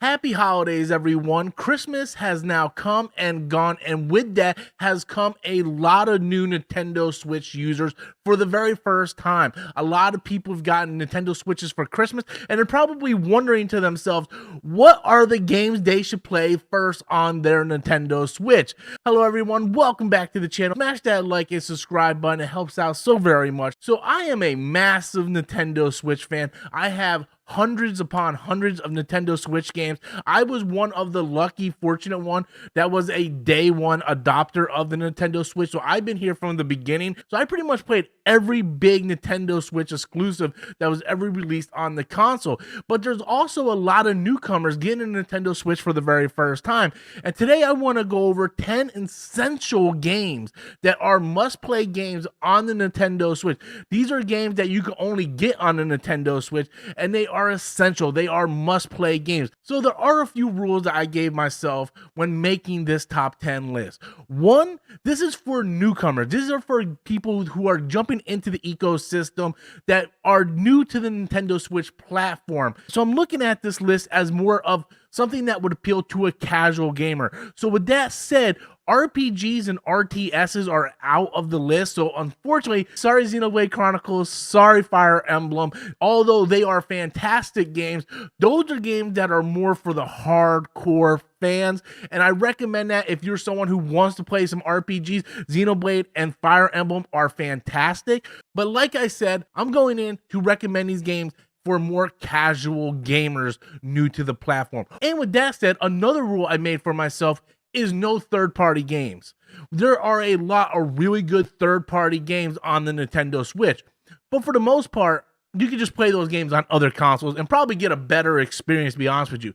Happy holidays, everyone. Christmas has now come and gone, and with that has come a lot of new Nintendo Switch users for the very first time. A lot of people have gotten Nintendo Switches for Christmas, and they're probably wondering to themselves, what are the games they should play first on their Nintendo Switch? Hello, everyone. Welcome back to the channel. Smash that like and subscribe button. It helps out so very much. So I am a massive Nintendo Switch fan. I have hundreds upon hundreds of Nintendo Switch games. I was one of the lucky, fortunate one that was a day one adopter of the Nintendo Switch. So I've been here from the beginning. So I pretty much played every big Nintendo Switch exclusive that was ever released on the console. But there's also a lot of newcomers getting a Nintendo Switch for the very first time. And today I want to go over 10 essential games that are must-play games on the Nintendo Switch. These are games that you can only get on the Nintendo Switch, and they are essential. They are must-play games. So there are a few rules that I gave myself when making this top 10 list. One, this is for newcomers. These are for people who are jumping into the ecosystem that are new to the Nintendo Switch platform. So I'm looking at this list as more of something that would appeal to a casual gamer. So with that said, RPGs and RTSs are out of the list. So unfortunately, sorry Xenoblade Chronicles, sorry Fire Emblem, although they are fantastic games, those are games that are more for the hardcore fans, and I recommend that if you're someone who wants to play some RPGs. Xenoblade and Fire Emblem are fantastic, but like I said, I'm going in to recommend these games for more casual gamers new to the platform. And with that said, another rule I made for myself is no third-party games. There are a lot of really good third-party games on the Nintendo Switch, but for the most part, you can just play those games on other consoles and probably get a better experience, to be honest with you.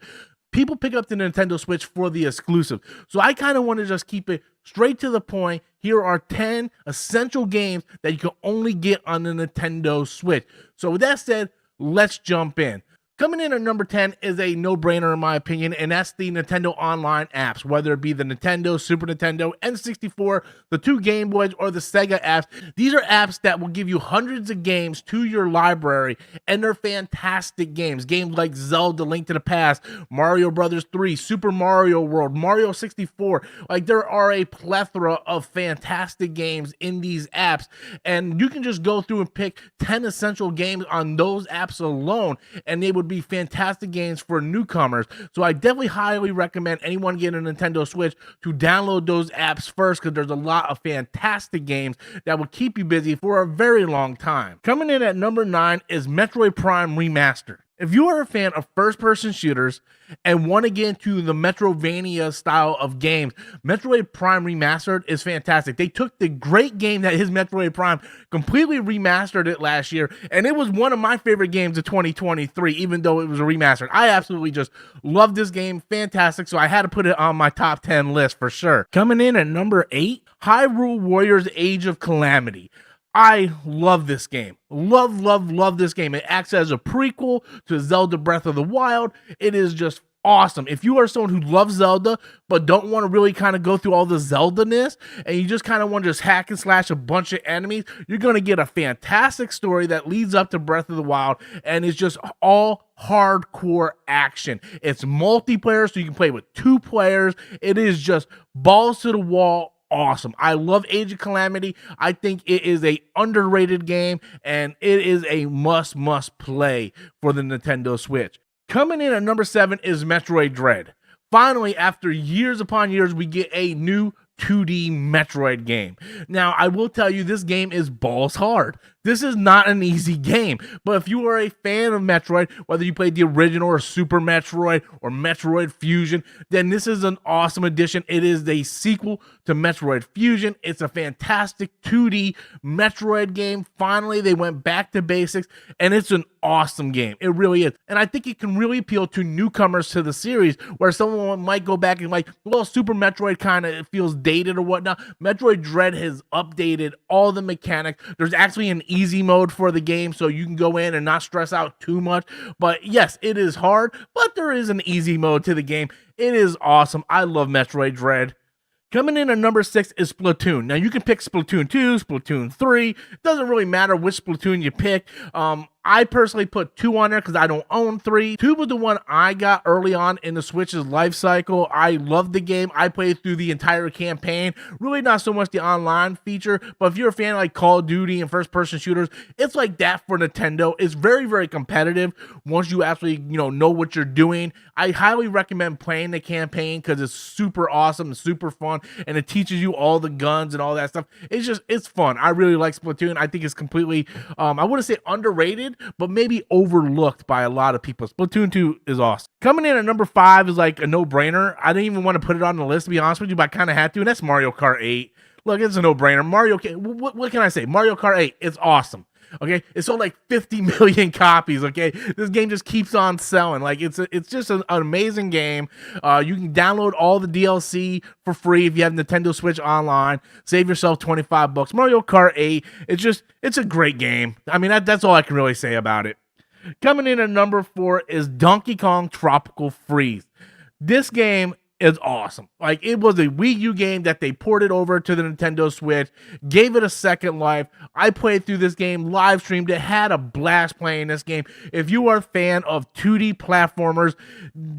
People pick up the Nintendo Switch for the exclusive, so I kind of want to just keep it straight to the point. Here are 10 essential games that you can only get on the Nintendo Switch. So with that said, let's jump in. Coming in at number 10 is a no-brainer in my opinion, and that's the Nintendo Online apps, whether it be the Nintendo, Super Nintendo, N64, the two Game Boys, or the Sega apps. These are apps that will give you hundreds of games to your library, and they're fantastic games. Games like Zelda, Link to the Past, Mario Brothers 3, Super Mario World, Mario 64. Like, there are a plethora of fantastic games in these apps, and you can just go through and pick 10 essential games on those apps alone, and they would be fantastic games for newcomers. So I definitely highly recommend anyone getting a Nintendo Switch to download those apps first, because there's a lot of fantastic games that will keep you busy for a very long time. Coming in at number 9 is Metroid Prime Remastered. If you are a fan of first-person shooters and want to get into the Metroidvania style of games, Metroid Prime Remastered is fantastic. They took the great game that is Metroid Prime, completely remastered it last year, and it was one of my favorite games of 2023, even though it was a remastered. I absolutely just love this game. Fantastic. So I had to put it on my top 10 list for sure. Coming in at number 8, Hyrule Warriors Age of Calamity. I love this game. Love this game. It acts as a prequel to Zelda Breath of the Wild. It is just awesome. If you are someone who loves Zelda but don't want to really kind of go through all the Zelda-ness and you just kind of want to just hack and slash a bunch of enemies, you're going to get a fantastic story that leads up to Breath of the Wild, and it's just all hardcore action. It's multiplayer, so you can play with 2 players. It is just balls to the wall. Awesome. I love Age of Calamity. I think it is a underrated game, and it is a must play for the Nintendo Switch. Coming in at number 7 is Metroid Dread. Finally, after years upon years, we get a new 2D Metroid game. Now, I will tell you, this game is balls hard. This is not an easy game, but if you are a fan of Metroid, whether you played the original or Super Metroid or Metroid Fusion, then this is an awesome addition. It is a sequel to Metroid Fusion. It's a fantastic 2D Metroid game. Finally, they went back to basics, and it's an awesome game. It really is. And I think it can really appeal to newcomers to the series, where someone might go back and like, well, Super Metroid kind of feels dated or whatnot. Metroid Dread has updated all the mechanics. There's actually an easy mode for the game, so you can go in and not stress out too much. But yes, it is hard, but there is an easy mode to the game. It is awesome. I love Metroid Dread. Coming in at number 6 is Splatoon. Now, you can pick Splatoon 2, Splatoon 3. It doesn't really matter which Splatoon you pick. I personally put 2 on there because I don't own 3. 2 was the one I got early on in the Switch's life cycle. I loved the game. I played through the entire campaign. Really not so much the online feature, but if you're a fan of like Call of Duty and first-person shooters, it's like that for Nintendo. It's very, very competitive once you actually, know what you're doing. I highly recommend playing the campaign because it's super awesome and super fun, and it teaches you all the guns and all that stuff. It's fun. I really like Splatoon. I think it's completely, I wouldn't say underrated, but maybe overlooked by a lot of people. Splatoon 2 is awesome. Coming in at number 5 is like a no-brainer. I didn't even want to put it on the list, to be honest with you, but I kind of had to, and that's Mario Kart 8. Look, it's a no-brainer. What can I say? Mario Kart 8, it's awesome. Okay, it sold like 50 million copies. Okay, this game just keeps on selling. Like it's just an amazing game. You can download all the DLC for free if you have Nintendo Switch Online. Save yourself $25. Mario Kart 8. It's a great game. I mean, that's all I can really say about it. Coming in at number 4 is Donkey Kong Tropical Freeze. This game is awesome. Like, it was a Wii U game that they ported over to the Nintendo Switch, gave it a second life. I played through this game, live streamed it, had a blast playing this game. If you are a fan of 2D platformers,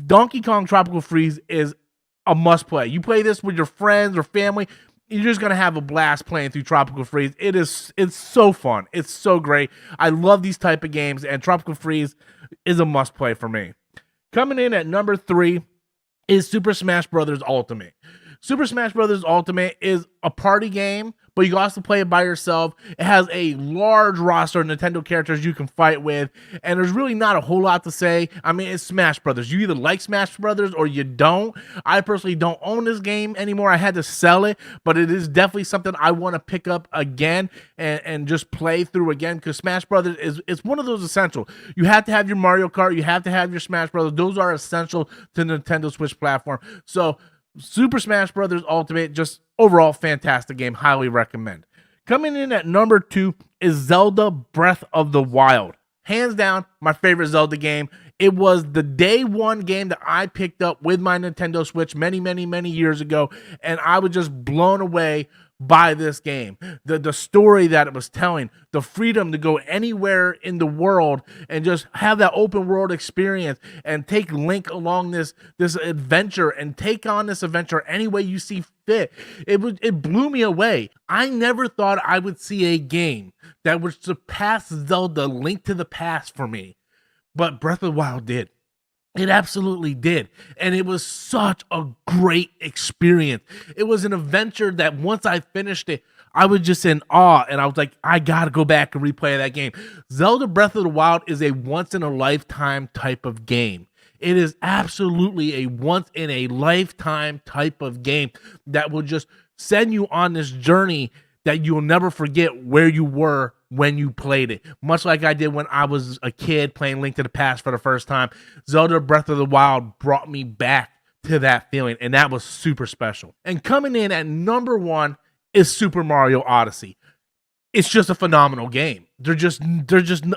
Donkey Kong Tropical Freeze is a must play. You play this with your friends or family, you're just gonna have a blast playing through Tropical Freeze. It's so fun. It's so great. I love these type of games, and Tropical Freeze is a must play for me. Coming in at number 3 is Super Smash Bros. Ultimate. Super Smash Bros. Ultimate is a party game, but you can also play it by yourself. It has a large roster of Nintendo characters you can fight with, and there's really not a whole lot to say. I mean, it's Smash Brothers. You either like Smash Brothers or you don't. I personally don't own this game anymore. I had to sell it, but it is definitely something I want to pick up again and just play through again, because Smash Brothers it's one of those essential. You have to have your Mario Kart. You have to have your Smash Brothers. Those are essential to the Nintendo Switch platform. So Super Smash Bros. Ultimate, just overall fantastic game. Highly recommend. Coming in at number 2 is Zelda Breath of the Wild. Hands down, my favorite Zelda game. It was the day one game that I picked up with my Nintendo Switch many, many, many years ago, and I was just blown away by this game. The story that it was telling, the freedom to go anywhere in the world and just have that open world experience and take Link along this adventure and take on this adventure any way you see fit. It blew me away. I never thought I would see a game that would surpass Zelda Link to the Past for me, but Breath of the Wild did. It absolutely did. And it was such a great experience. It was an adventure that once I finished it, I was just in awe. And I was like, I got to go back and replay that game. Zelda Breath of the Wild is a once in a lifetime type of game. It is absolutely a once in a lifetime type of game that will just send you on this journey that you'll never forget where you were when you played it. Much like I did when I was a kid playing Link to the Past for the first time. Zelda Breath of the Wild brought me back to that feeling, and that was super special. And coming in at number 1 is Super Mario Odyssey. It's just a phenomenal game. They're just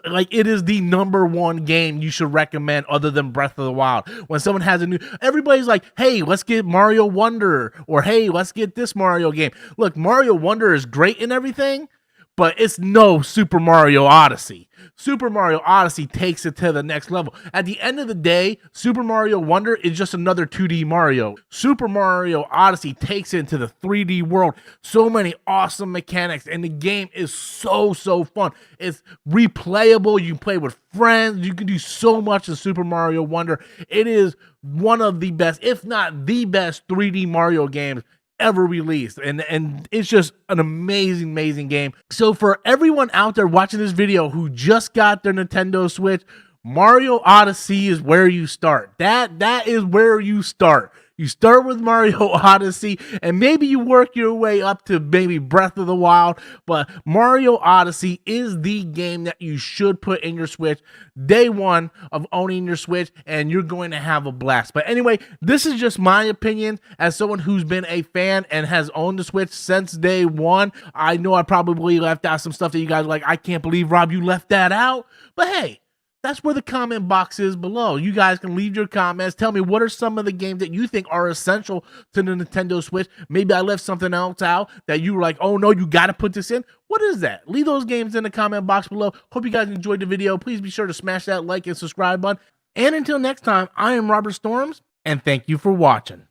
like, it is the number 1 game you should recommend other than Breath of the Wild. When someone has everybody's like, hey, let's get Mario Wonder, or hey, let's get this Mario game. Look, Mario Wonder is great and everything, but it's no Super Mario Odyssey. Super Mario Odyssey takes it to the next level. At the end of the day, Super Mario Wonder is just another 2D Mario. Super Mario Odyssey takes it into the 3D world. So many awesome mechanics, and the game is so fun. It's replayable. You can play with friends. You can do so much in Super Mario Wonder. It is one of the best, if not the best, 3D Mario games ever released, and it's just an amazing game. So for everyone out there watching this video who just got their Nintendo Switch, Mario Odyssey is where you start. That is where you start. You start with Mario Odyssey, and maybe you work your way up to maybe Breath of the Wild, but Mario Odyssey is the game that you should put in your Switch day one of owning your Switch, and you're going to have a blast. But anyway, this is just my opinion as someone who's been a fan and has owned the Switch since day one. I know I probably left out some stuff that you guys are like, I can't believe, Rob, you left that out. But hey, That's where the comment box is below. You guys can leave your comments. Tell me what are some of the games that you think are essential to the Nintendo Switch. Maybe I left something else out that you were like, oh no, you got to put this in. What is that? Leave those games in the comment box below. Hope you guys enjoyed the video. Please be sure to smash that like and subscribe button. And until next time, I am Robert Storms, and thank you for watching.